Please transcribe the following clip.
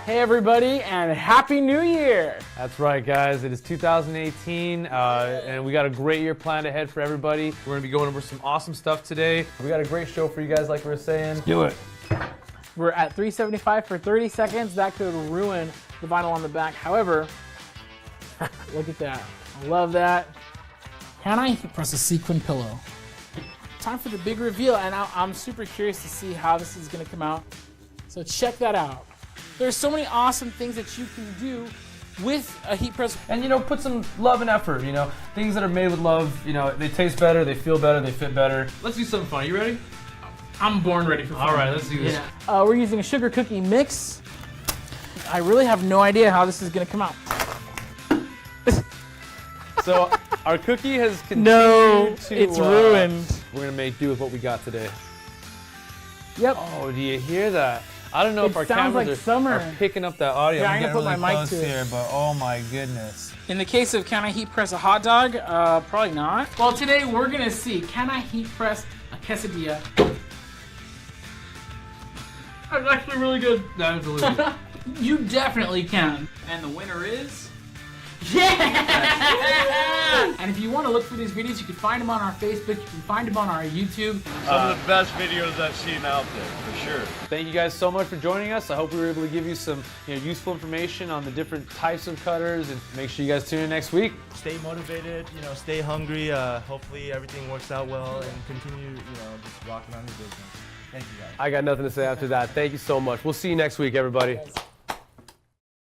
Hey everybody, and Happy New Year! That's right, guys. It is 2018, and we got a great year planned ahead for everybody. We're gonna be going over some awesome stuff today. We got a great show for you guys, like we were saying. Do it. We're at $375 for 30 seconds. That could ruin the vinyl on the back. However, look at that. I love that. Can I heat press a sequin pillow? Time for the big reveal, and I'm super curious to see how this is gonna come out. So check that out. There's so many awesome things that you can do with a heat press. And you know, put some love and effort, you know. Things that are made with love, you know, they taste better, they feel better, they fit better. Let's do something fun. You ready? I'm born ready for fun. All right, let's do this. Yeah. We're using a sugar cookie mix. I really have no idea how this is gonna come out. So our cookie has continued No, to... it's ruined. We're gonna make do with what we got today. Yep. Oh, do you hear that? I don't know if our sounds cameras like summer. are picking up that audio. Yeah, I'm I'm gonna getting put really my mic close to it. here, but oh my goodness. In the case of can I heat press a hot dog, probably not. Well, today we're gonna see, can I heat press a quesadilla? That's actually really good. That was really good. You definitely can. And the winner is... Yeah! And if you want to look for these videos, you can find them on our Facebook, you can find them on our YouTube. Some of the best videos I've seen out there, for sure. Thank you guys so much for joining us. I hope we were able to give you some useful information on the different types of cutters, and make sure you guys tune in next week. Stay motivated, stay hungry. Hopefully everything works out well and continue, just rocking on your business. Thank you guys. I got nothing to say after that. Thank you so much. We'll see you next week, everybody.